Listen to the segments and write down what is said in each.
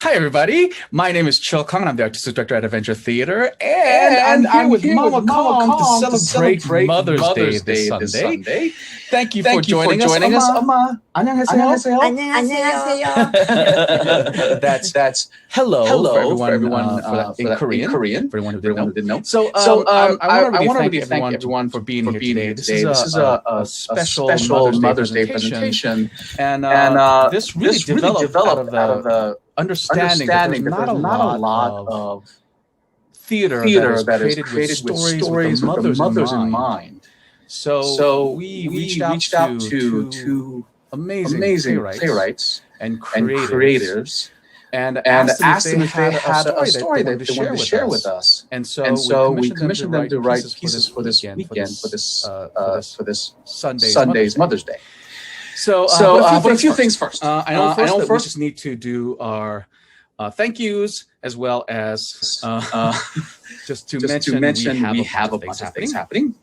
Hi, everybody. My name is Chil Kong, and I'm the Artistic Director at Adventure Theater. And I'm here with Mama Kong to celebrate Mother's Day this Sunday. Thank you for joining us, Amma. 안녕하세요. 안녕하세요. That's hello for everyone in Korean, for everyone who didn't know. So I want to really thank everyone for being here today. This is a special Mother's Day presentation. And this really developed out of the understanding that there's not a lot of theater that is created with stories with the mothers in mind. So we reached out to two amazing playwrights and creators and asked them if they had a story that they wanted to share with us. And so we commissioned them to write pieces for this weekend, for this Sunday's Mother's Day. So a few things first. I know first we just need to do our thank yous, as well as just to mention we have a bunch of things happening.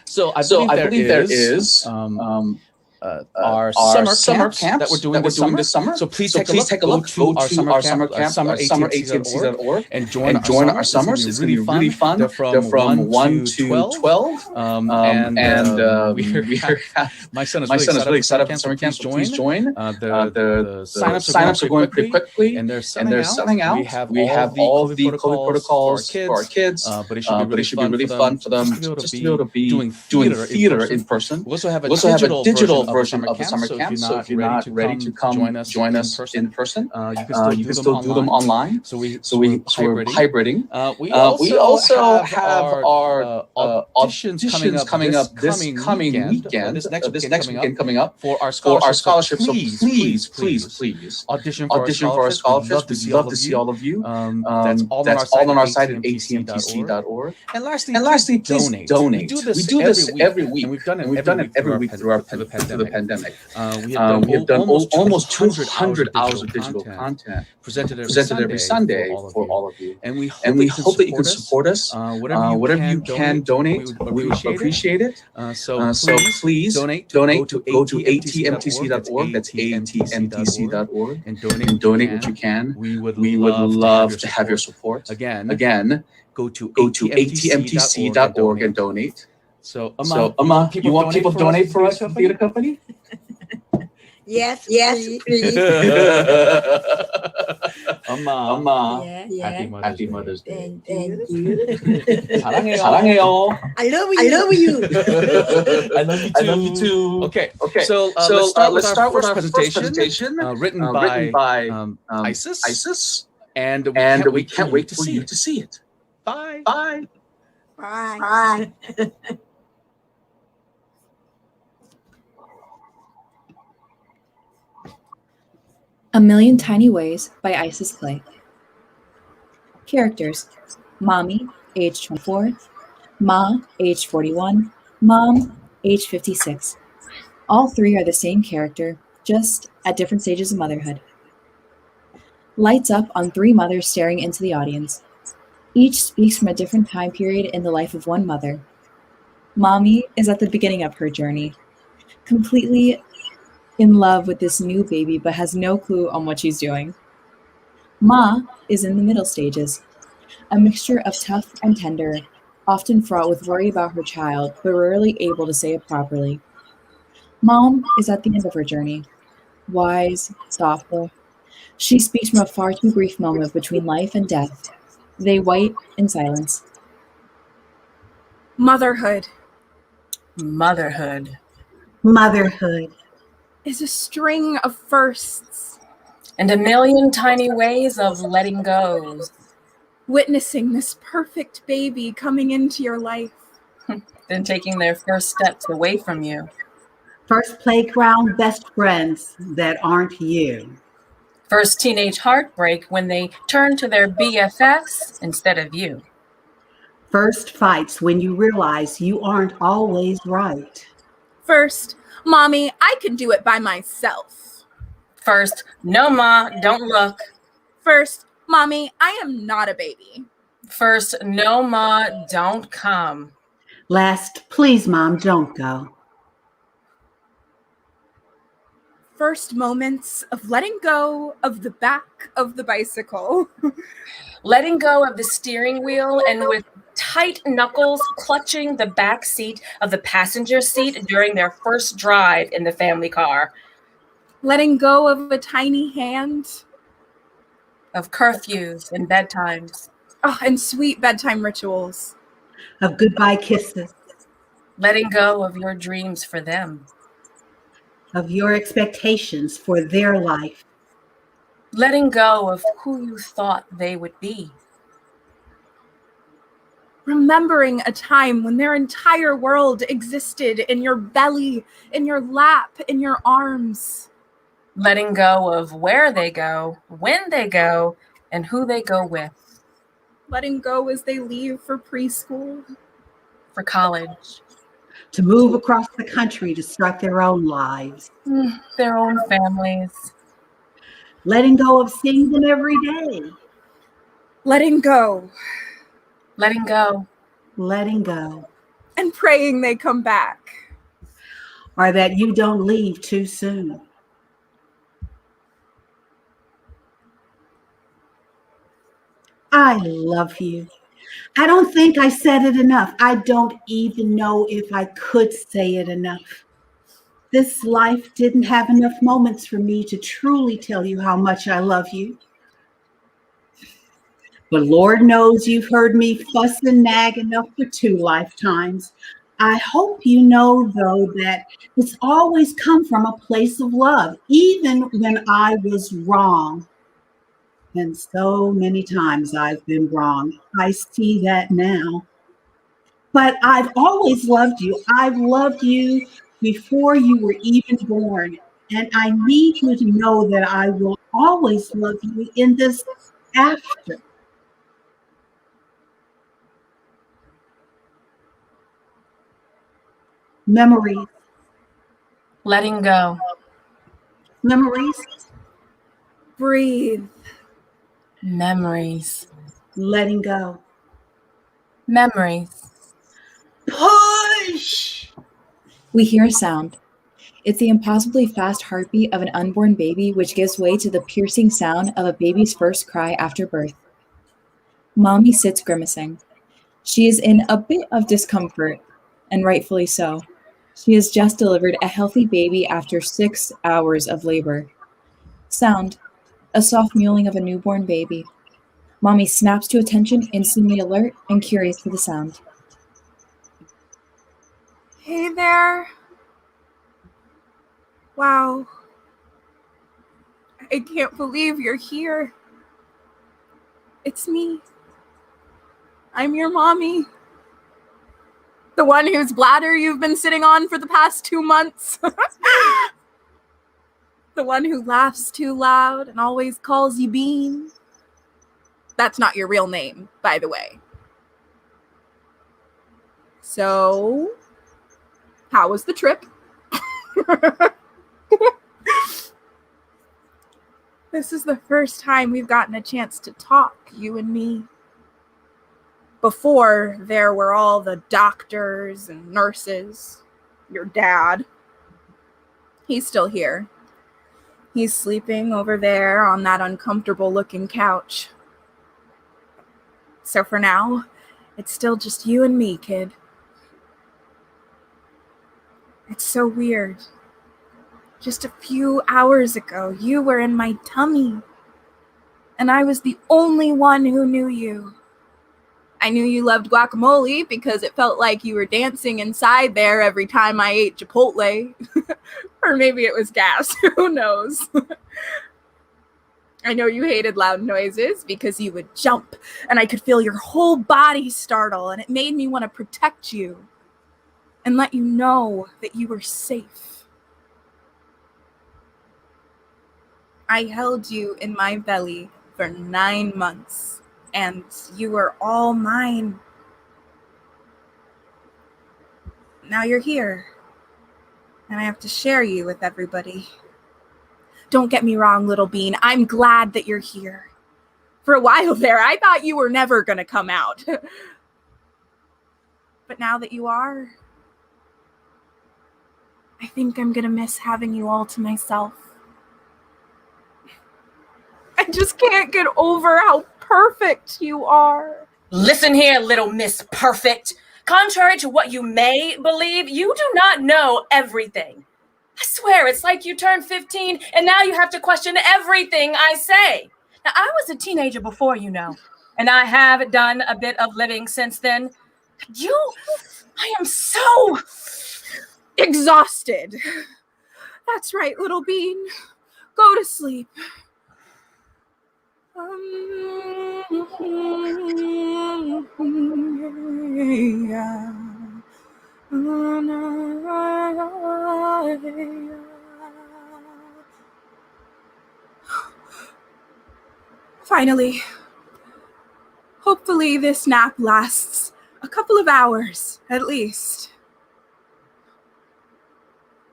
So I believe there is our summer camps that we're doing this summer. So please take a look. Go to our summer camp, summer18.org, and join our summers. It's going to be really fun. They're from 1 to 12. My son is really excited about summer camp. So please join. The signups are going pretty quickly, and they're selling out. We have all the COVID protocols for our kids, but it should be really fun for them just to be able to be doing theater in person. We also have a digital version of the summer camp. So if you're not ready to come join us in person, you can still do them online. So we're hybriding. We also have our auditions coming up this coming weekend. This next weekend coming up for our scholarship. So please audition for our scholarships. We'd love to see all of you. That's all on our site at atmtc.org. And lastly, please donate. We do this every week, and we've done it every week through the pandemic. We have done almost 200 hours of digital content presented every Sunday for all of you. And we hope that you can support us. Whatever you can donate, we would appreciate it. So please donate. Go to atmtc.org. That's atmtc.org. And donate what you can. We would love to have your support. Again, go to atmtc.org and donate. So, Amma, you want people to donate for us, the theater company? Yes, please. Amma, happy Mother's Day. Thank you. 사랑해요. I love you. I love you too. Okay. So let's start with our first presentation, written by Ayesis, and we can't wait for you to see it. Bye. A Million Tiny Ways by Ayesis Clay. Characters: Mommy, age 24, Ma, age 41, Mom, age 56. All three are the same character, just at different stages of motherhood. Lights up on three mothers staring into the audience. Each speaks from a different time period in the life of one mother. Mommy is at the beginning of her journey, completely in love with this new baby, but has no clue on what she's doing. Ma is in the middle stages, a mixture of tough and tender, often fraught with worry about her child, but rarely able to say it properly. Mom is at the end of her journey, wise, thoughtful. She speaks from a far too brief moment between life and death. They wait in silence. Motherhood is a string of firsts and a million tiny ways of letting go. Witnessing this perfect baby coming into your life. Then taking their first steps away from you. First playground best friends that aren't you. First teenage heartbreak when they turn to their BFFs instead of you. First fights when you realize you aren't always right. First, Mommy, I can do it by myself. First, no, Ma, don't look. First, Mommy, I am not a baby. First, no, Ma, don't come. Last, please, Mom, don't go. first moments of letting go of the back of the bicycle. Letting go of the steering wheel and with tight knuckles clutching the back seat of the passenger seat during their first drive in the family car. Letting go of a tiny hand. Of curfews and bedtimes. Oh, and sweet bedtime rituals. Of goodbye kisses. Letting go of your dreams for them. Of your expectations for their life. Letting go of who you thought they would be. Remembering a time when their entire world existed in your belly, in your lap, in your arms. Letting go of where they go, when they go, and who they go with. Letting go as they leave for preschool. For college. To move across the country to start their own lives. Their own families. Letting go of seeing them every day. Letting go. Letting go. Letting go. And praying they come back. Or that you don't leave too soon. I love you. I don't think I said it enough. I don't even know if I could say it enough. This life didn't have enough moments for me to truly tell you how much I love you. But Lord knows you've heard me fuss and nag enough for 2 lifetimes. I hope you know, though, that it's always come from a place of love, even when I was wrong. And so many times I've been wrong. I see that now. But I've always loved you. I've loved you before you were even born. And I need you to know that I will always love you in this after. Memories. Letting go. Memories. Breathe. Memories. Letting go. Memories. Push! We hear a sound. It's the impossibly fast heartbeat of an unborn baby, which gives way to the piercing sound of a baby's first cry after birth. Mommy sits grimacing. She is in a bit of discomfort, and rightfully so. She has just delivered a healthy baby after 6 hours of labor. Sound. A soft mewling of a newborn baby. Mommy snaps to attention, instantly alert and curious for the sound. Hey there. Wow. I can't believe you're here. It's me. I'm your mommy. The one whose bladder you've been sitting on for the past 2 months. The one who laughs too loud and always calls you Bean. That's not your real name, by the way. So, how was the trip? This is the first time we've gotten a chance to talk, you and me. Before, there were all the doctors and nurses. Your dad. He's still here. He's sleeping over there on that uncomfortable-looking couch. So for now, it's still just you and me, kid. It's so weird. Just a few hours ago, you were in my tummy. And I was the only one who knew you. I knew you loved guacamole because it felt like you were dancing inside there every time I ate Chipotle. Or maybe it was gas. Who knows? I know you hated loud noises because you would jump and I could feel your whole body startle, and it made me want to protect you and let you know that you were safe. I held you in my belly for 9 months, and you were all mine. Now you're here, and I have to share you with everybody. Don't get me wrong, little bean. I'm glad that you're here. For a while there, I thought you were never going to come out. But now that you are, I think I'm going to miss having you all to myself. I just can't get over how perfect you are. Listen here, little Miss Perfect. Contrary to what you may believe, you do not know everything. I swear, it's like you turned 15 and now you have to question everything I say. Now, I was a teenager before, you know, and I have done a bit of living since then. I am so exhausted. That's right, little bean. Go to sleep. Finally. Hopefully this nap lasts a couple of hours, at least.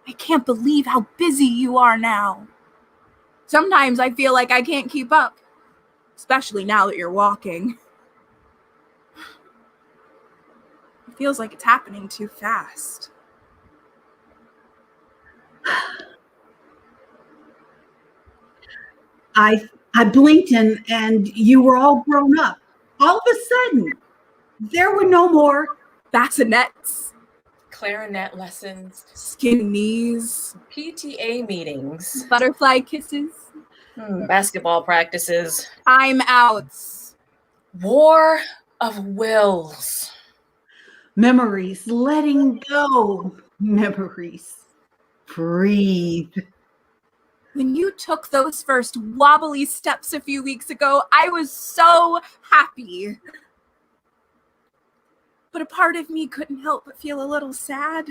I can't believe how busy you are now. Sometimes I feel like I can't keep up, especially now that you're walking. It feels like it's happening too fast. I blinked and you were all grown up. All of a sudden, there were no more bassinets, clarinet lessons, skin knees, PTA meetings, butterfly kisses, basketball practices, timeouts, war of wills, memories, letting go, memories. Breathe. When you took those first wobbly steps a few weeks ago, I was so happy. But a part of me couldn't help but feel a little sad.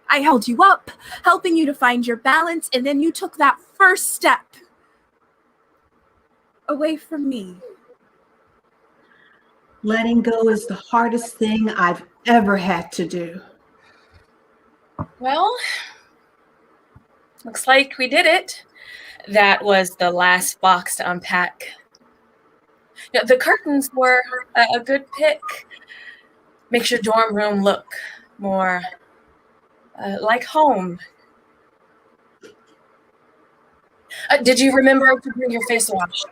I held you up, helping you to find your balance, and then you took that first step away from me. Letting go is the hardest thing I've ever had to do. Well, looks like we did it. That was the last box to unpack. You know, the curtains were a good pick. Makes your dorm room look more like home. Did you remember to bring your face wash?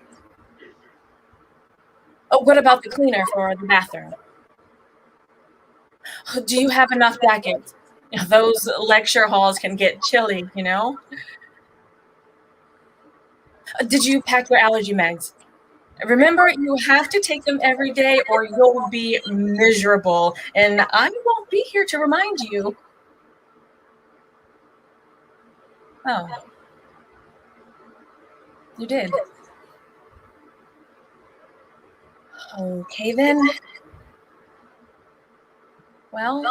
Oh, what about the cleaner for the bathroom? Do you have enough jackets? You know, those lecture halls can get chilly, you know? Did you pack your allergy meds? Remember, you have to take them every day or you'll be miserable. And I won't be here to remind you. Oh. You did. Okay, then. Well,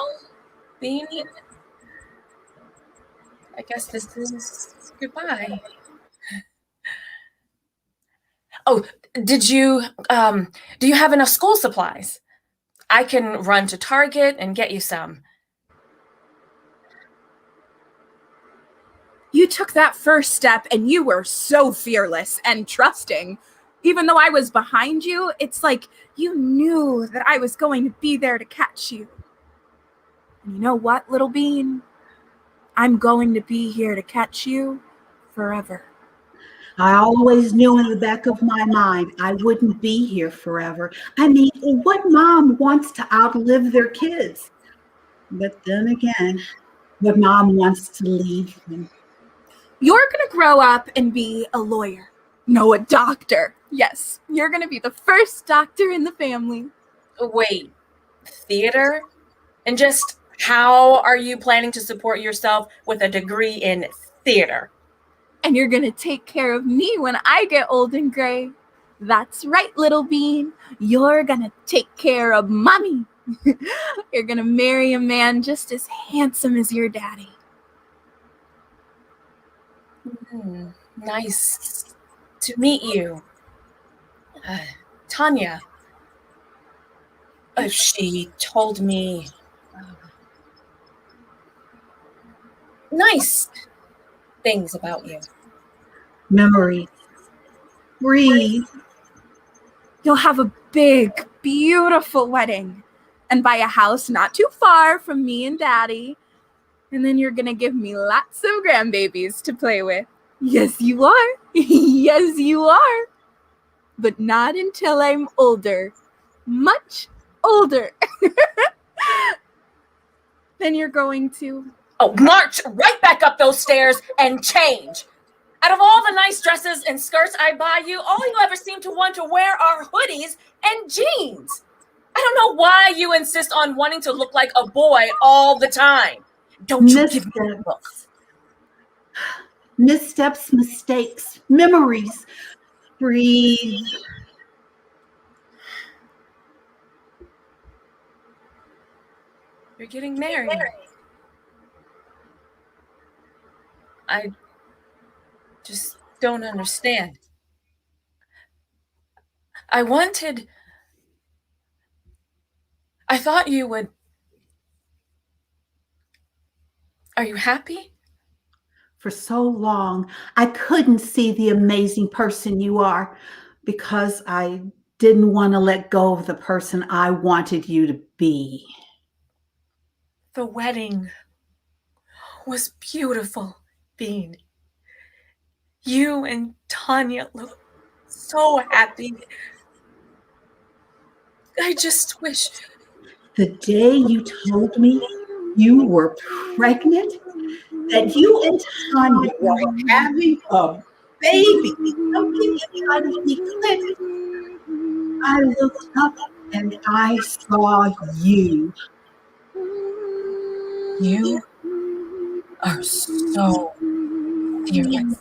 Bean, I guess this is goodbye. Oh, do you have enough school supplies? I can run to Target and get you some. You took that first step and you were so fearless and trusting. Even though I was behind you, it's like you knew that I was going to be there to catch you. And you know what, little bean? I'm going to be here to catch you forever. I always knew in the back of my mind I wouldn't be here forever. I mean, what mom wants to outlive their kids? But then again, what mom wants to leave them? You're going to grow up and be a lawyer. No, a doctor. Yes, you're going to be the first doctor in the family. Wait, theater? And just how are you planning to support yourself with a degree in theater? And you're going to take care of me when I get old and gray. That's right, little bean. You're going to take care of mommy. You're going to marry a man just as handsome as your daddy. Nice to meet you. Tanya. She told me nice things about you. Memory. Breathe. You'll have a big, beautiful wedding and buy a house not too far from me and daddy. And then you're going to give me lots of grandbabies to play with. Yes, you are. Yes, you are. But not until I'm older. Much older. Then you're going to. Oh, march right back up those stairs and change. Out of all the nice dresses and skirts I buy you, all you ever seem to want to wear are hoodies and jeans. I don't know why you insist on wanting to look like a boy all the time. Don't you give me that look. Missteps, mistakes, memories. Breathe. You're getting married. I just don't understand. I thought you would. Are you happy? For so long, I couldn't see the amazing person you are because I didn't want to let go of the person I wanted you to be. The wedding was beautiful, Bean. You and Tanya look so happy. I just wish. The day you told me you were pregnant, that you and Tanya were having a baby, something inside of me clicked. I looked up and I saw you. You are so serious.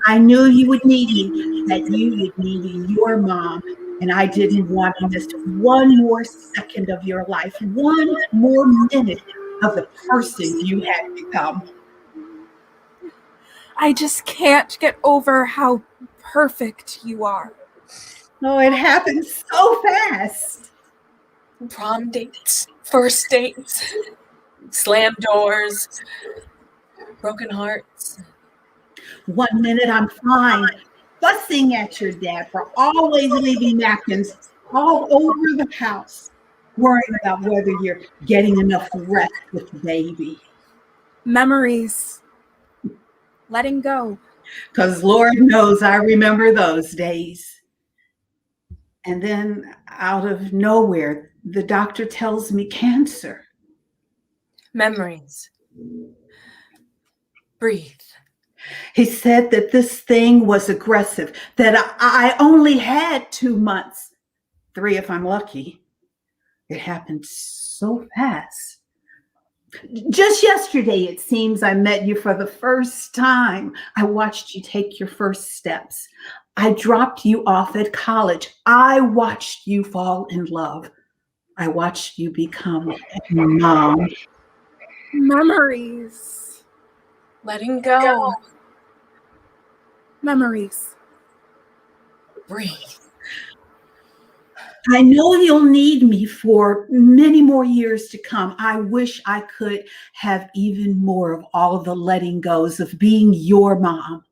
I knew you would need me, that you would need me, your mom, and I didn't want to miss one more second of your life, one more minute of the person you had become. I just can't get over how perfect you are. Oh, it happened so fast. Prom dates, first dates, slam doors, broken hearts. 1 minute I'm fine, fussing at your dad for always leaving napkins all over the house, worrying about whether you're getting enough rest with the baby. Memories. Letting go. Because Lord knows I remember those days. And then out of nowhere, the doctor tells me cancer. Memories. Breathe. He said that this thing was aggressive, that I only had 2 months, 3 if I'm lucky. It happened so fast. Just yesterday, it seems, I met you for the first time. I watched you take your first steps. I dropped you off at college. I watched you fall in love. I watched you become a mom. Memories. Letting go. Memories. Breathe. I know you'll need me for many more years to come. I wish I could have even more of all of the letting goes of being your mom.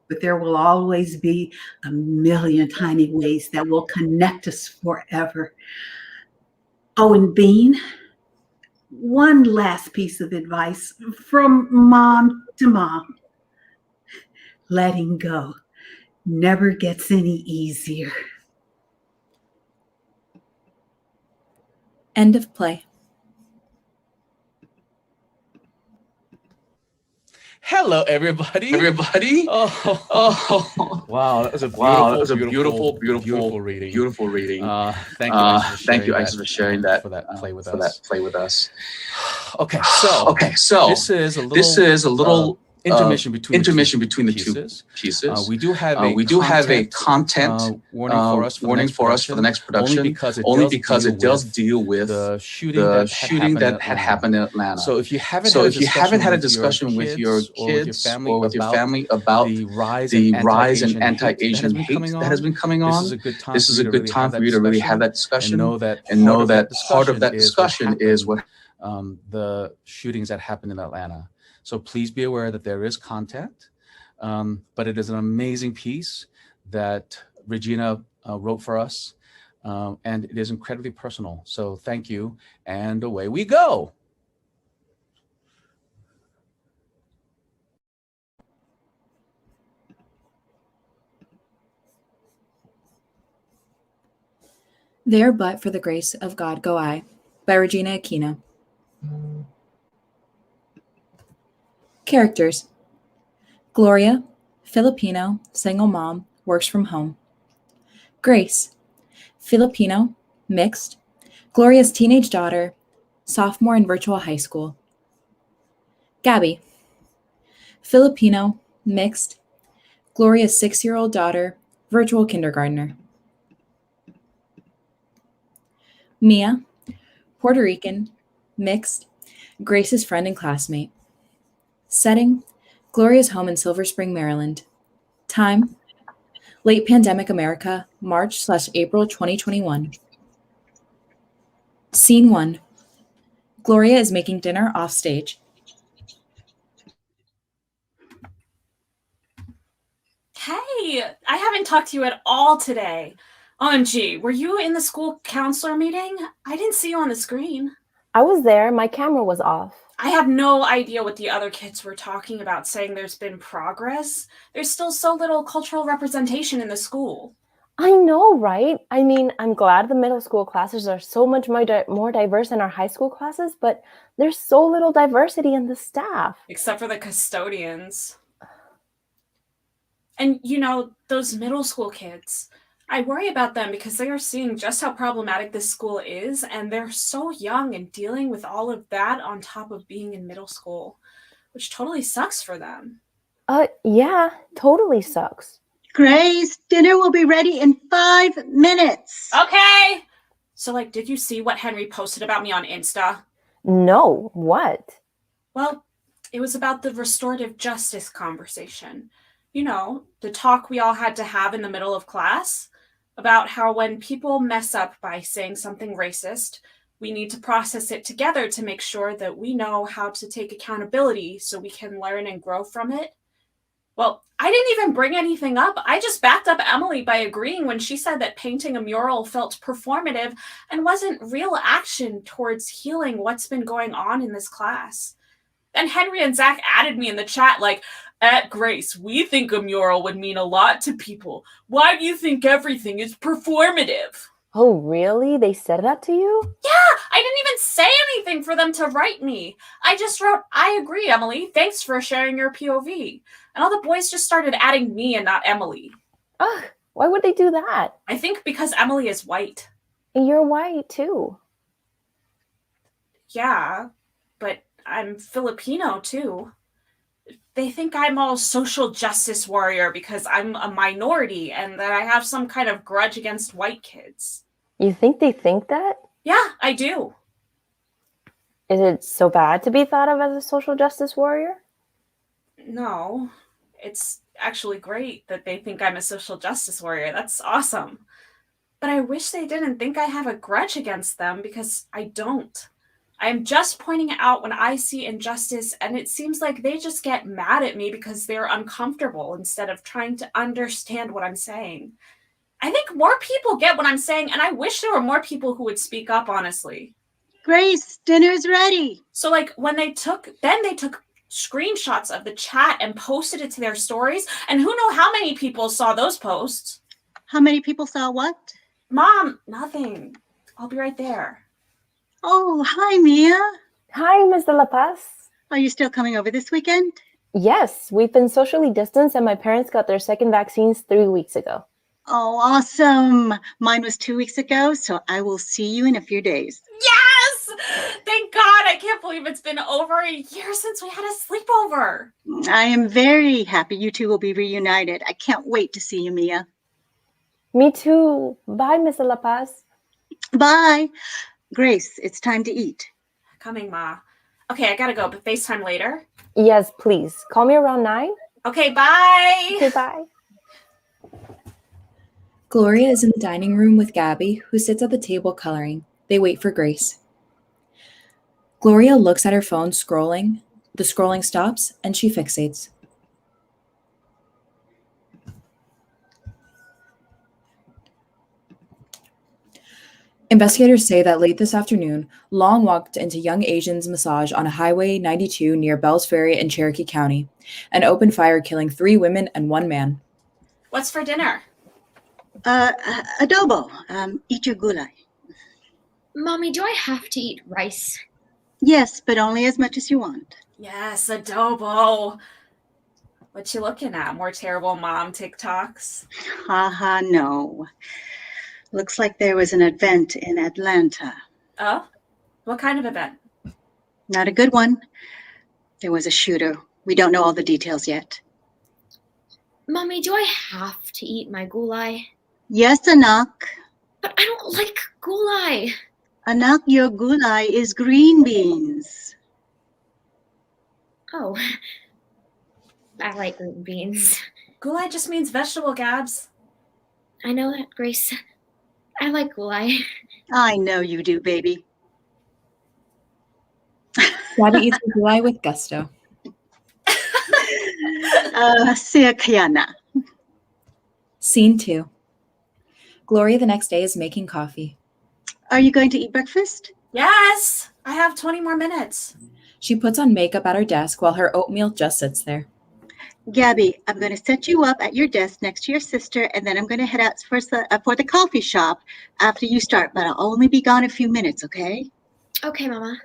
But there will always be a million tiny ways that will connect us forever. Oh, and Bean, one last piece of advice from mom to mom. Letting go never gets any easier. End of play. Hello, everybody. Oh, wow, that was a beautiful reading. Thank you, Ayesis, for sharing that play with us. Okay, so this is a little intermission between the two pieces. We do have a content warning for us for the next production, only because it does deal with the shooting that had happened in Atlanta. So if you haven't had a discussion with your kids or with your family about the rise in anti-Asian hate that has been coming on, this is a good time for you to really have that discussion and know that part of that discussion is what the shootings that happened in Atlanta. So please be aware that there is content, but it is an amazing piece that Regina wrote for us, and it is incredibly personal. So thank you, and away we go. There but for the grace of God go I, by Regina Aquino. Characters. Gloria, Filipino, single mom, works from home. Grace, Filipino, mixed, Gloria's teenage daughter, sophomore in virtual high school. Gabby, Filipino, mixed, Gloria's 6-year-old daughter, virtual kindergartner. Mia, Puerto Rican, mixed, Grace's friend and classmate. Setting, Gloria's home in Silver Spring, Maryland. Time, late pandemic America, March/April 2021. Scene 1. Gloria is making dinner off stage. Hey, I haven't talked to you at all today. OMG, were you in the school counselor meeting? I didn't see you on the screen. I was there. My camera was off. I have no idea what the other kids were talking about, saying there's been progress. There's still so little cultural representation in the school. I know, right? I mean, I'm glad the middle school classes are so much more diverse than our high school classes, but there's so little diversity in the staff. Except for the custodians. And, you know, those middle school kids, I worry about them because they are seeing just how problematic this school is, and they're so young and dealing with all of that on top of being in middle school, which totally sucks for them. Yeah, totally sucks. Grace, dinner will be ready in 5 minutes. Okay. So, like, did you see what Henry posted about me on Insta? No, what? Well, it was about the restorative justice conversation. You know, the talk we all had to have in the middle of class about how when people mess up by saying something racist, we need to process it together to make sure that we know how to take accountability so we can learn and grow from it. Well, I didn't even bring anything up. I just backed up Emily by agreeing when she said that painting a mural felt performative and wasn't real action towards healing what's been going on in this class. Then Henry and Zach added me in the chat like, at Grace, we think a mural would mean a lot to people. Why do you think everything is performative? Oh, really? They said that to you? Yeah, I didn't even say anything for them to write me. I just wrote, I agree, Emily. Thanks for sharing your POV. And all the boys just started adding me and not Emily. Ugh, why would they do that? I think because Emily is white. And you're white, too. Yeah, but I'm Filipino, too. They think I'm all social justice warrior because I'm a minority and that I have some kind of grudge against white kids. You think they think that? Yeah, I do. Is it so bad to be thought of as a social justice warrior? No, it's actually great that they think I'm a social justice warrior. That's awesome. But I wish they didn't think I have a grudge against them because I don't. I'm just pointing out when I see injustice, and it seems like they just get mad at me because they're uncomfortable instead of trying to understand what I'm saying. I think more people get what I'm saying, and I wish there were more people who would speak up, honestly. Grace, dinner's ready. So, like, when they took screenshots of the chat and posted it to their stories, and who know how many people saw those posts? How many people saw what? Mom, nothing. I'll be right there. Oh, hi, Mia. Hi, Ms. De La Paz. Are you still coming over this weekend? Yes, we've been socially distanced and my parents got their second vaccines 3 weeks ago. Oh, awesome. Mine was 2 weeks ago, so I will see you in a few days. Yes! Thank God. I can't believe it's been over a year since we had a sleepover. I am very happy you two will be reunited. I can't wait to see you, Mia. Me too. Bye, Ms. De La Paz. Bye. Grace, it's time to eat. Coming, Ma. Okay, I gotta go, but FaceTime later. Yes, please. Call me around 9. Okay, bye. Okay, bye. Gloria is in the dining room with Gabby, who sits at the table coloring. They wait for Grace. Gloria looks at her phone, scrolling. The scrolling stops, and she fixates. Investigators say that late this afternoon, Long walked into Young Asians Massage on Highway 92 near Bells Ferry in Cherokee County and opened fire, killing 3 women and 1 man. What's for dinner? Adobo. Eat your gulay. Mommy, do I have to eat rice? Yes, but only as much as you want. Yes, adobo. What you looking at? More terrible mom TikToks? Haha, no. Looks like there was an event in Atlanta. Oh? What kind of event? Not a good one. There was a shooter. We don't know all the details yet. Mommy, do I have to eat my gulai? Yes, Anak. But I don't like gulai. Anak, your gulai is green beans. Oh, I like green beans. Gulai just means vegetable, Gabs. I know that, Grace. I like gulai. I know you do, baby. Gabby eats her gulai with gusto. Sea Kayana. Scene 2. Gloria the next day is making coffee. Are you going to eat breakfast? Yes! I have 20 more minutes. She puts on makeup at her desk while her oatmeal just sits there. Gabby, I'm going to set you up at your desk next to your sister, and then I'm going to head out for the coffee shop after you start, but I'll only be gone a few minutes, okay? Okay, Mama.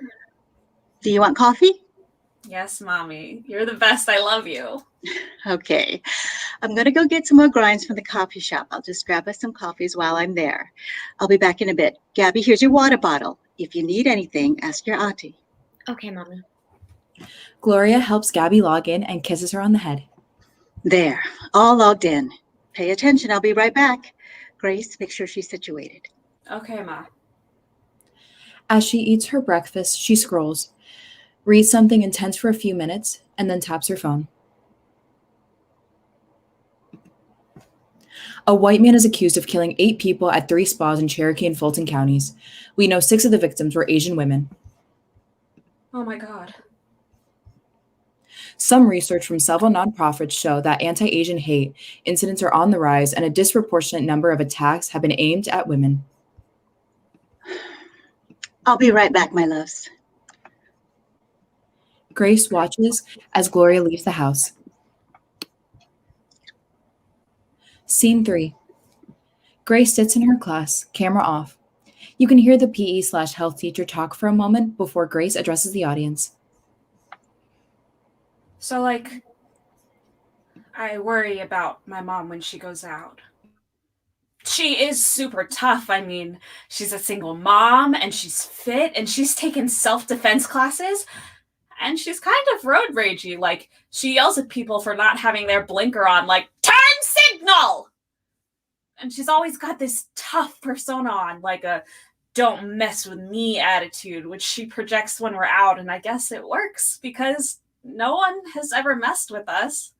Do you want coffee? Yes, Mommy. You're the best. I love you. Okay. I'm going to go get some more grinds from the coffee shop. I'll just grab us some coffees while I'm there. I'll be back in a bit. Gabby, here's your water bottle. If you need anything, ask your auntie. Okay, Mama. Gloria helps Gabby log in and kisses her on the head. There, all logged in. Pay attention. I'll be right back. Grace, make sure she's situated. Okay, Ma. As she eats her breakfast, she scrolls, reads something intense for a few minutes, and then taps her phone. A white man is accused of killing 8 people at 3 spas in Cherokee and Fulton counties. We know 6 of the victims were Asian women. Oh my God. Some research from several nonprofits show that anti-Asian hate incidents are on the rise and a disproportionate number of attacks have been aimed at women. I'll be right back, my loves. Grace watches as Gloria leaves the house. Scene 3. Grace sits in her class, camera off. You can hear the PE/health teacher talk for a moment before Grace addresses the audience. So, I worry about my mom when she goes out. She is super tough. I mean, she's a single mom, and she's fit, and she's taken self-defense classes, and she's kind of road ragey. Like, she yells at people for not having their blinker on, like, turn signal! And she's always got this tough persona on, like a don't mess with me attitude, which she projects when we're out, and I guess it works, because no one has ever messed with us.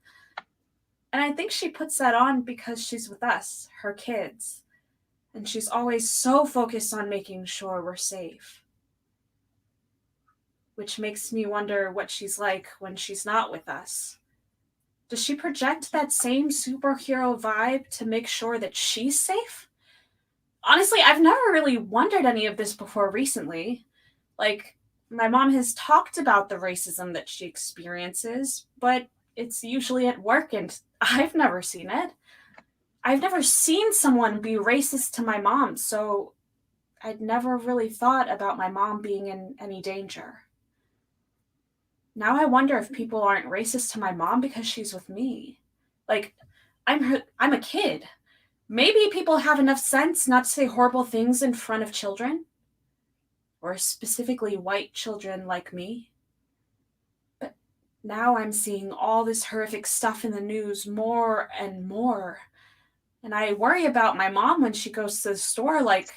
And I think she puts that on because she's with us, her kids. And she's always so focused on making sure we're safe. Which makes me wonder what she's like when she's not with us. Does she project that same superhero vibe to make sure that she's safe? Honestly, I've never really wondered any of this before recently. Like, my mom has talked about the racism that she experiences, but it's usually at work, and I've never seen it. I've never seen someone be racist to my mom, so I'd never really thought about my mom being in any danger. Now I wonder if people aren't racist to my mom because she's with me. Like, I'm a kid. Maybe people have enough sense not to say horrible things in front of children. Or specifically white children like me. But now I'm seeing all this horrific stuff in the news more and more. And I worry about my mom when she goes to the store. Like,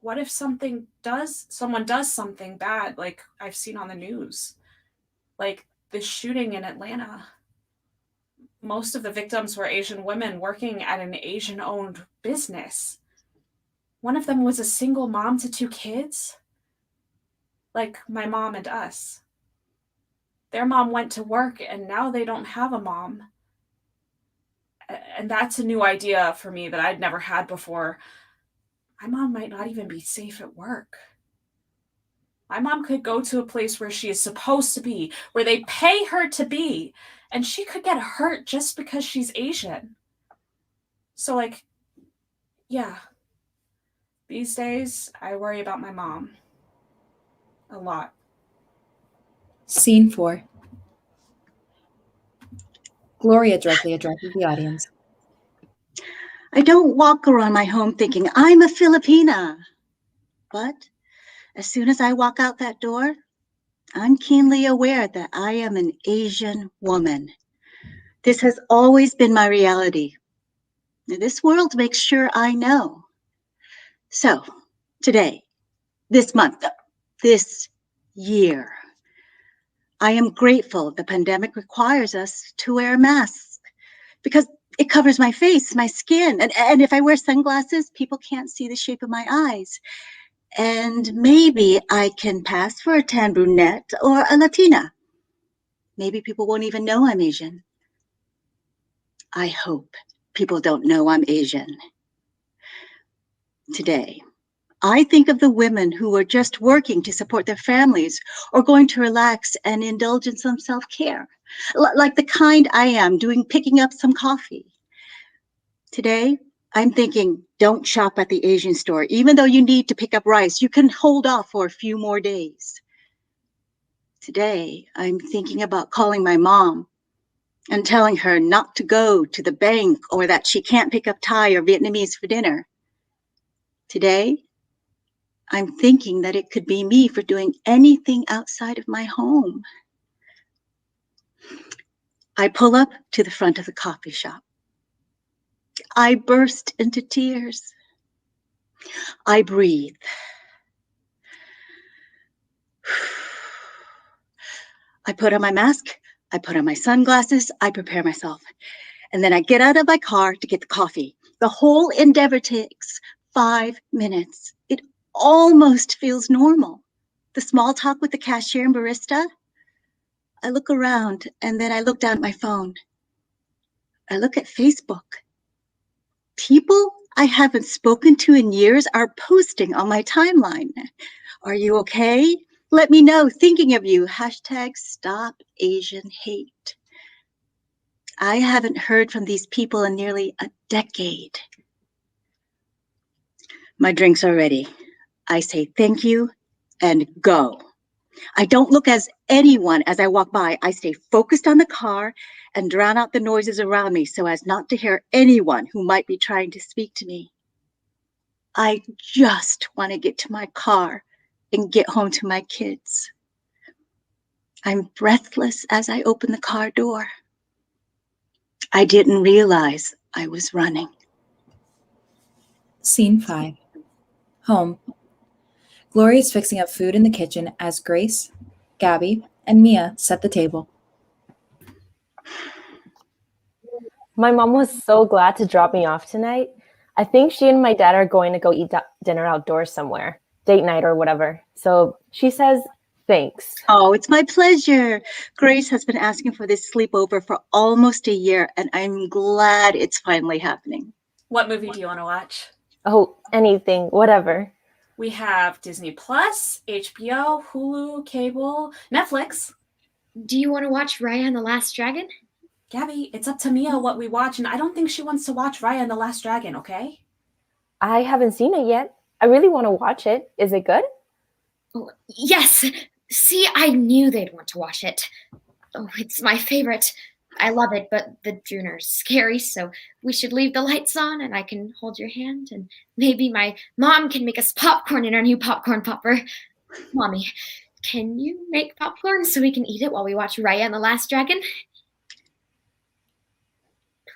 what if someone does something bad, like I've seen on the news? Like the shooting in Atlanta. Most of the victims were Asian women working at an Asian-owned business. One of them was a single mom to 2 kids. Like my mom and us. Their mom went to work and now they don't have a mom. And that's a new idea for me that I'd never had before. My mom might not even be safe at work. My mom could go to a place where she is supposed to be, where they pay her to be, and she could get hurt just because she's Asian. So, Yeah. These days, I worry about my mom. A lot. Scene 4. Gloria directly addresses the audience. I don't walk around my home thinking I'm a Filipina. But as soon as I walk out that door, I'm keenly aware that I am an Asian woman. This has always been my reality. This world makes sure I know. So, today, this month, this year, I am grateful the pandemic requires us to wear masks because it covers my face, my skin. And if I wear sunglasses, people can't see the shape of my eyes. And maybe I can pass for a tan brunette or a Latina. Maybe people won't even know I'm Asian. I hope people don't know I'm Asian. Today, I think of the women who are just working to support their families or going to relax and indulge in some self-care, like the kind I am picking up some coffee. Today, I'm thinking, don't shop at the Asian store. Even though you need to pick up rice, you can hold off for a few more days. Today, I'm thinking about calling my mom and telling her not to go to the bank or that she can't pick up Thai or Vietnamese for dinner. Today, I'm thinking that it could be me for doing anything outside of my home. I pull up to the front of the coffee shop. I burst into tears. I breathe. I put on my mask. I put on my sunglasses. I prepare myself. And then I get out of my car to get the coffee. The whole endeavor takes 5 minutes. It almost feels normal. The small talk with the cashier and barista. I look around and then I look down at my phone. I look at Facebook. People I haven't spoken to in years are posting on my timeline. Are you okay? Let me know. Thinking of you. #StopAsianHate. I haven't heard from these people in nearly a decade. My drinks are ready. I say thank you and go. I don't look as anyone as I walk by. I stay focused on the car and drown out the noises around me so as not to hear anyone who might be trying to speak to me. I just want to get to my car and get home to my kids. I'm breathless as I open the car door. I didn't realize I was running. Scene 5. Home. Gloria is fixing up food in the kitchen as Grace, Gabby, and Mia set the table. My mom was so glad to drop me off tonight. I think she and my dad are going to go eat dinner outdoors somewhere, date night or whatever. So she says, thanks. Oh, it's my pleasure. Grace has been asking for this sleepover for almost a year, and I'm glad it's finally happening. What movie do you want to watch? Oh, anything, whatever. We have Disney Plus, HBO, Hulu, cable, Netflix. Do you want to watch Raya and the Last Dragon? Gabby, it's up to Mia what we watch, and I don't think she wants to watch Raya and the Last Dragon, okay? I haven't seen it yet. I really want to watch it. Is it good? Oh, yes. See, I knew they'd want to watch it. Oh, it's my favorite. I love it, but the Dune are scary, so we should leave the lights on and I can hold your hand and maybe my mom can make us popcorn in our new popcorn popper. Mommy, can you make popcorn so we can eat it while we watch Raya and the Last Dragon?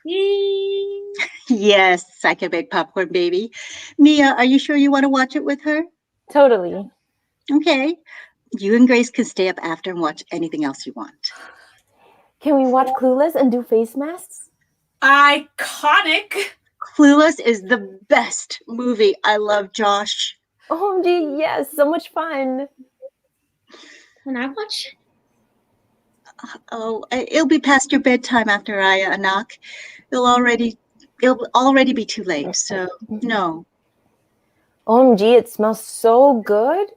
Please? Yes, I can make popcorn, baby. Mia, are you sure you want to watch it with her? Totally. Okay. You and Grace can stay up after and watch anything else you want. Can we watch Clueless and do face masks? Iconic. Clueless is the best movie. I love Josh. OMG, yes, so much fun. Can I watch? Oh, it'll be past your bedtime after I knock. It'll already be too late, so no. OMG, it smells so good.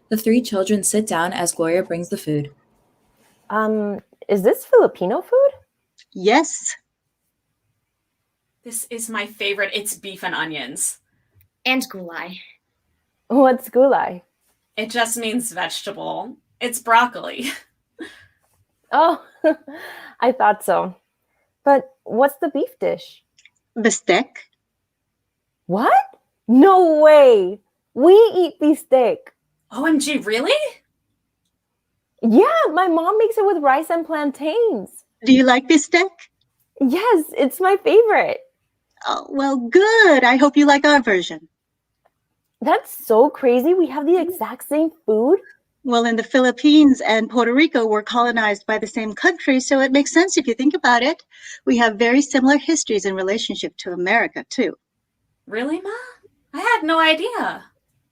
The 3 children sit down as Gloria brings the food. Is this Filipino food? Yes. This is my favorite. It's beef and onions. And gulai. What's gulai? It just means vegetable. It's broccoli. Oh, I thought so. But what's the beef dish? Bistec. What? No way. We eat beefsteak. OMG, really? Yeah, my mom makes it with rice and plantains. Do you like bistec? Yes, it's my favorite. Oh, well, good. I hope you like our version. That's so crazy. We have the exact same food. Well, in the Philippines and Puerto Rico were colonized by the same country, so it makes sense if you think about it. We have very similar histories in relationship to America, too. Really, Ma? I had no idea.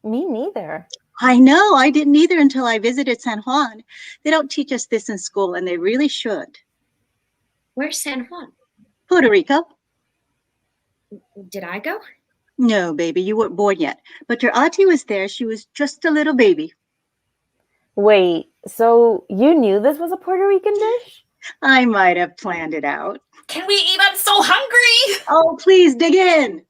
Me neither. I know. I didn't either until I visited San Juan. They don't teach us this in school, and they really should. Where's San Juan? Puerto Rico. Did I go? No, baby, you weren't born yet. But your auntie was there. She was just a little baby. Wait, so you knew this was a Puerto Rican dish? I might have planned it out. Can we eat? I'm so hungry. Oh, please dig in.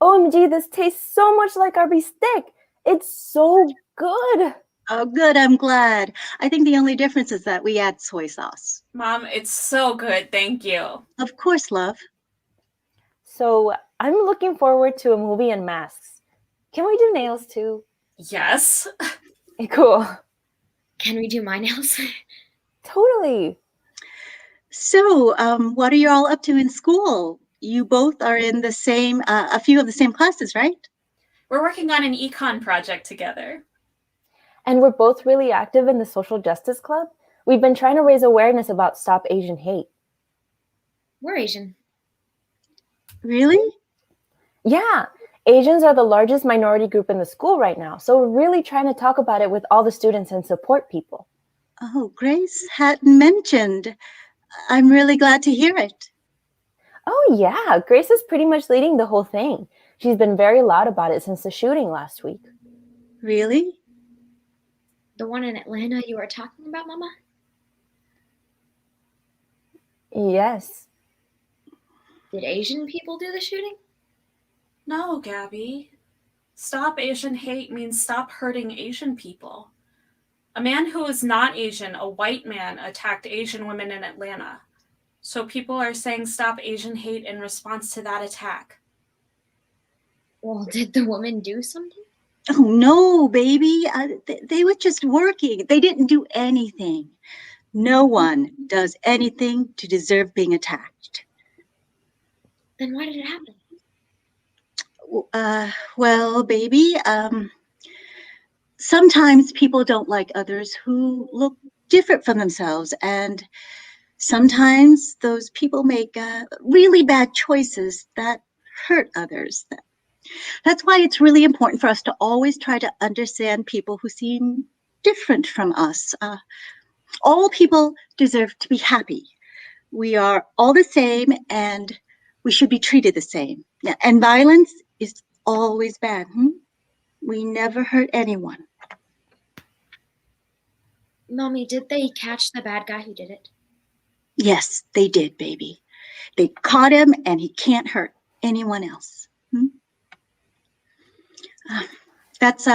OMG, this tastes so much like our beefsteak. It's so good. Oh, good. I'm glad. I think the only difference is that we add soy sauce. Mom, it's so good. Thank you. Of course, love. So I'm looking forward to a movie and masks. Can we do nails too? Yes. Cool. Can we do my nails? Totally. So, what are you all up to in school? You both are in the same, a few of the same classes, right? We're working on an econ project together. And we're both really active in the Social Justice Club. We've been trying to raise awareness about Stop Asian Hate. We're Asian. Really? Yeah. Asians are the largest minority group in the school right now. So we're really trying to talk about it with all the students and support people. Oh, Grace hadn't mentioned. I'm really glad to hear it. Oh, yeah. Grace is pretty much leading the whole thing. She's been very loud about it since the shooting last week. Really? The one in Atlanta you were talking about, Mama? Yes. Did Asian people do the shooting? No, Gabby. Stop Asian hate means stop hurting Asian people. A man who is not Asian, a white man, attacked Asian women in Atlanta. So people are saying stop Asian hate in response to that attack. Well, did the woman do something? Oh, no, baby. They were just working. They didn't do anything. No one does anything to deserve being attacked. Then why did it happen? Well, baby, sometimes people don't like others who look different from themselves, and sometimes those people make really bad choices that hurt others. That's why it's really important for us to always try to understand people who seem different from us. All people deserve to be happy. We are all the same, and we should be treated the same. Yeah, and violence is always bad. We never hurt anyone. Mommy, did they catch the bad guy who did it? Yes, they did, baby. They caught him, and he can't hurt anyone else. That's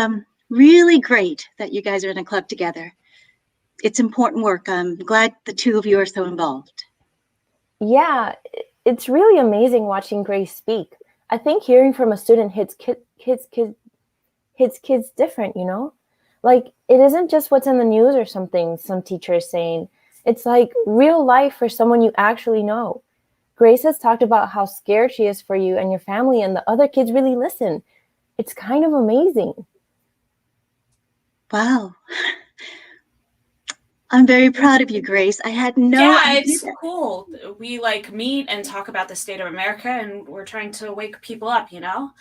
really great that you guys are in a club together. It's important work. I'm glad the two of you are so involved. Yeah, it's really amazing watching Grace speak. I think hearing from a student hits kids different, you know? Like, it isn't just what's in the news or something some teacher is saying. It's like real life for someone you actually know. Grace has talked about how scared she is for you and your family, and the other kids really listen. It's kind of amazing. Wow. I'm very proud of you, Grace. I had no idea. It's cool. We meet and talk about the state of America, and we're trying to wake people up, you know?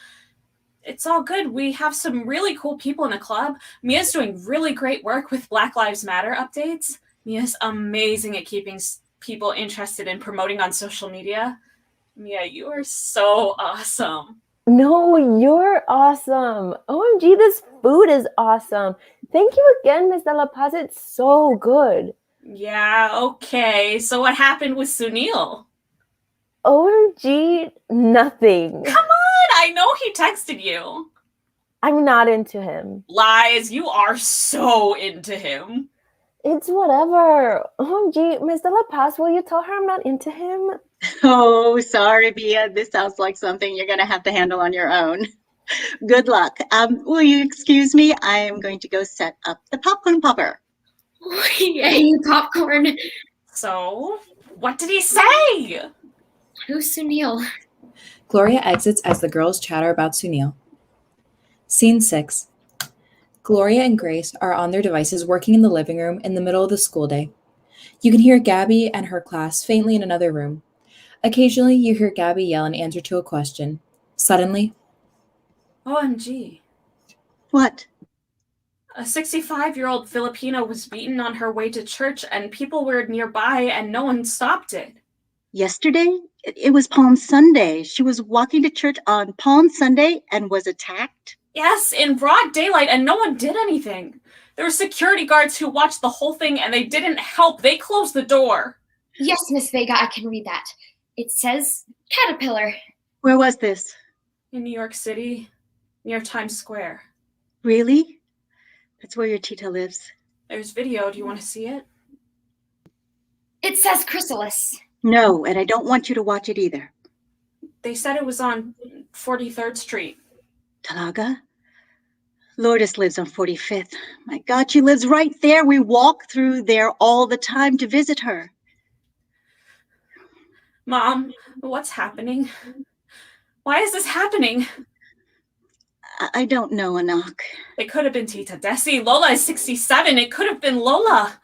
It's all good. We have some really cool people in the club. Mia's doing really great work with Black Lives Matter updates. Mia's amazing at keeping people interested in promoting on social media. Mia, you are so awesome. No, you're awesome. OMG, this food is awesome. Thank you again, Ms. De La Paz. It's so good. Yeah, okay. So what happened with Sunil? OMG, nothing. Come on, I know he texted you. I'm not into him. Lies, you are so into him. It's whatever. OMG, Miss De La Paz, will you tell her I'm not into him? Oh, sorry, Bia. This sounds like something you're going to have to handle on your own. Good luck. Will you excuse me? I am going to go set up the popcorn popper. Yay, popcorn. So, what did he say? Who's Sunil? Gloria exits as the girls chatter about Sunil. Scene 6. Gloria and Grace are on their devices working in the living room in the middle of the school day. You can hear Gabby and her class faintly in another room. Occasionally, you hear Gabby yell an answer to a question. Suddenly, OMG. What? A 65-year-old Filipino was beaten on her way to church and people were nearby and no one stopped it. Yesterday? It was Palm Sunday. She was walking to church on Palm Sunday and was attacked? Yes, in broad daylight, and no one did anything. There were security guards who watched the whole thing and they didn't help. They closed the door. Yes, Miss Vega, I can read that. It says Caterpillar. Where was this? In New York City, near Times Square. Really? That's where your tita lives. There's video. Do you want to see it? It says Chrysalis. No, and I don't want you to watch it either. They said it was on 43rd Street. Talaga? Lourdes lives on 45th. My God, she lives right there. We walk through there all the time to visit her. Mom, what's happening? Why is this happening? I don't know, Anak. It could have been Tita Desi. Lola is 67. It could have been Lola.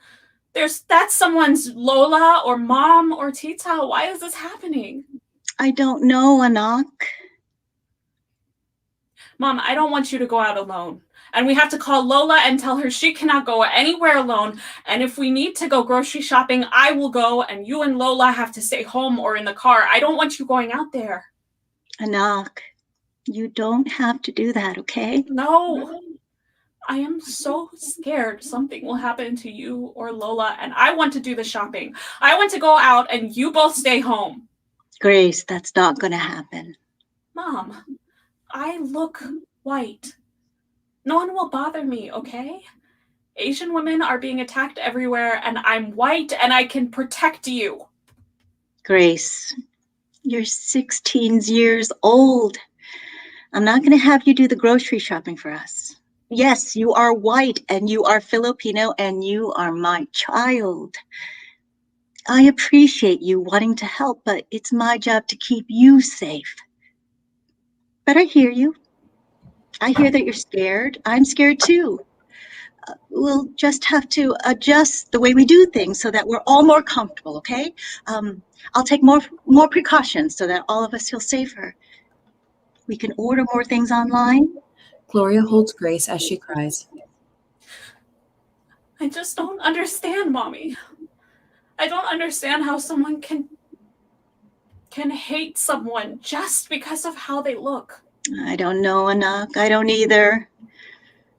That's someone's Lola or mom or Tita. Why is this happening? I don't know, Anak. Mom, I don't want you to go out alone. And we have to call Lola and tell her she cannot go anywhere alone. And if we need to go grocery shopping, I will go. And you and Lola have to stay home or in the car. I don't want you going out there. Anak, you don't have to do that, okay? No. I am so scared something will happen to you or Lola. And I want to do the shopping. I want to go out and you both stay home. Grace, that's not going to happen. Mom, I look white. No one will bother me, okay? Asian women are being attacked everywhere, and I'm white, and I can protect you. Grace, you're 16 years old. I'm not going to have you do the grocery shopping for us. Yes, you are white, and you are Filipino, and you are my child. I appreciate you wanting to help, but it's my job to keep you safe. But I hear you. I hear that you're scared. I'm scared too. We'll just have to adjust the way we do things so that we're all more comfortable, okay? I'll take more precautions so that all of us feel safer. We can order more things online. Gloria holds Grace as she cries. I just don't understand, Mommy. I don't understand how someone can hate someone just because of how they look. I don't know, Anak. I don't either.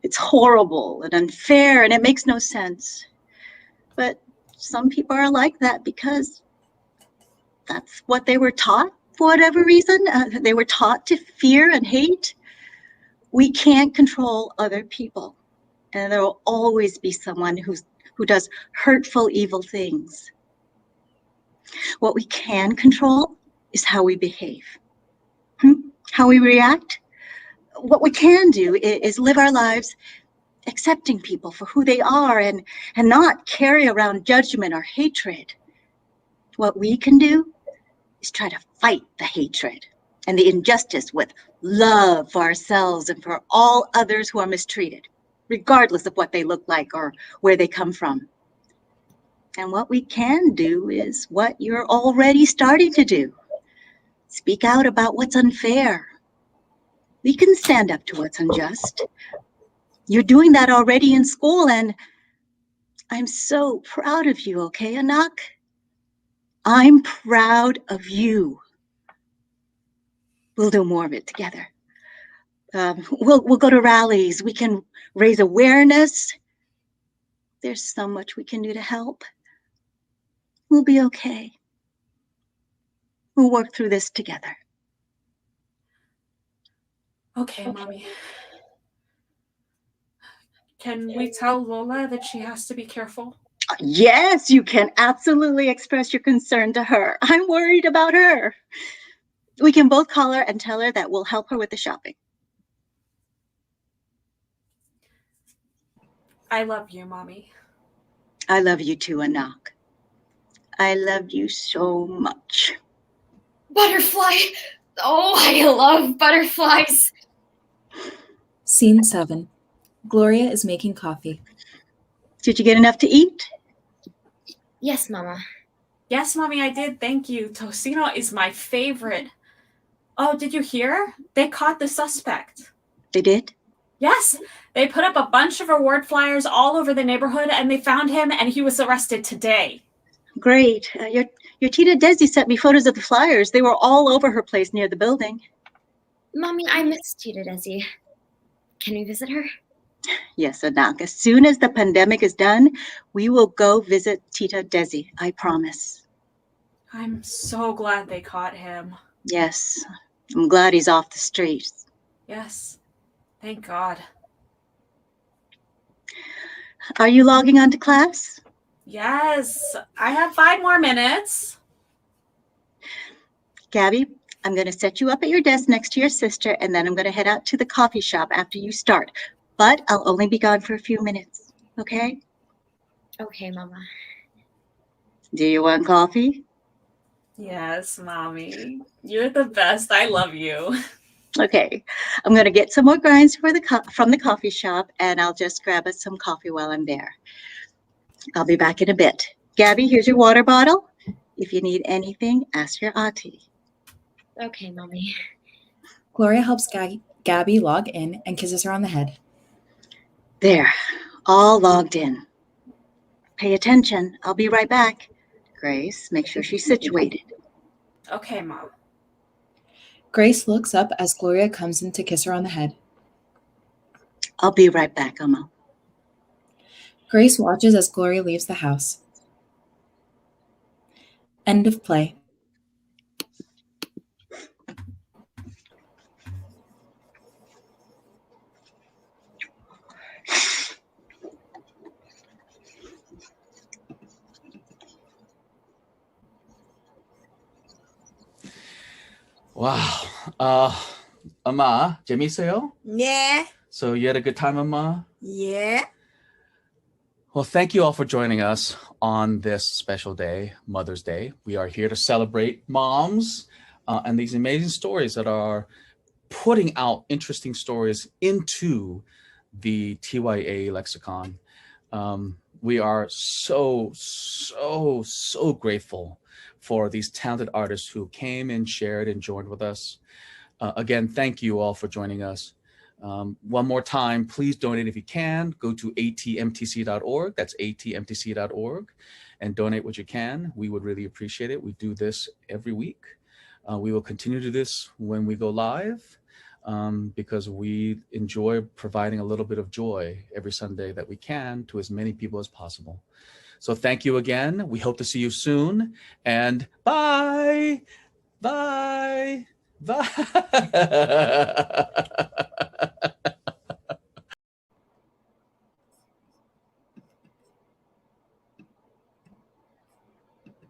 It's horrible and unfair, and it makes no sense. But some people are like that because that's what they were taught for whatever reason. They were taught to fear and hate. We can't control other people, and there will always be someone who does hurtful, evil things. What we can control is how we behave. How we react. What we can do is live our lives accepting people for who they are and not carry around judgment or hatred. What we can do is try to fight the hatred and the injustice with love for ourselves and for all others who are mistreated, regardless of what they look like or where they come from. And what we can do is what you're already starting to do. Speak out about what's unfair. We can stand up to what's unjust. You're doing that already in school, and I'm so proud of you, okay, Anak? I'm proud of you. We'll do more of it together. We'll go to rallies. We can raise awareness. There's so much we can do to help. We'll be okay. We'll work through this together. Okay, Mommy. Can we tell Lola that she has to be careful? Yes, you can absolutely express your concern to her. I'm worried about her. We can both call her and tell her that we'll help her with the shopping. I love you, Mommy. I love you too, Anak. I love you so much. Butterfly! Oh, I love butterflies! Scene 7. Gloria is making coffee. Did you get enough to eat? Yes, Mama. Yes, Mommy, I did. Thank you. Tocino is my favorite. Oh, did you hear? They caught the suspect. They did? Yes. They put up a bunch of reward flyers all over the neighborhood, and they found him, and he was arrested today. Great. Your Tita Desi sent me photos of the flyers. They were all over her place near the building. Mommy, I miss Tita Desi. Can we visit her? Yes, Anak. As soon as the pandemic is done, we will go visit Tita Desi. I promise. I'm so glad they caught him. Yes. I'm glad he's off the streets. Yes. Thank God. Are you logging on to class? Yes. I have 5 more minutes. Gabby, I'm going to set you up at your desk next to your sister, and then I'm going to head out to the coffee shop after you start. But I'll only be gone for a few minutes, okay? Okay, Mama. Do you want coffee? Yes, Mommy. You're the best. I love you. Okay. I'm going to get some more grinds from the coffee shop, and I'll just grab us some coffee while I'm there. I'll be back in a bit. Gabby, here's your water bottle. If you need anything, ask your auntie. Okay, Mommy. Gloria helps Gabby log in and kisses her on the head. There, all logged in. Pay attention. I'll be right back. Grace, make sure she's situated. Okay, Mom. Grace looks up as Gloria comes in to kiss her on the head. I'll be right back, Amma. Grace watches as Gloria leaves the house. End of play. Wow. Amma, 재밌어요? Yeah. So you had a good time, Amma? Yeah. Well, thank you all for joining us on this special day, Mother's Day. We are here to celebrate moms and these amazing stories that are putting out interesting stories into the TYA lexicon. We are so grateful for these talented artists who came and shared and joined with us. Again, thank you all for joining us. One more time, please donate if you can. Go to atmtc.org. That's atmtc.org and donate what you can. We would really appreciate it. We do this every week. We will continue to do this when we go live because we enjoy providing a little bit of joy every Sunday that we can to as many people as possible. So thank you again. We hope to see you soon. And bye. Bye. Bye.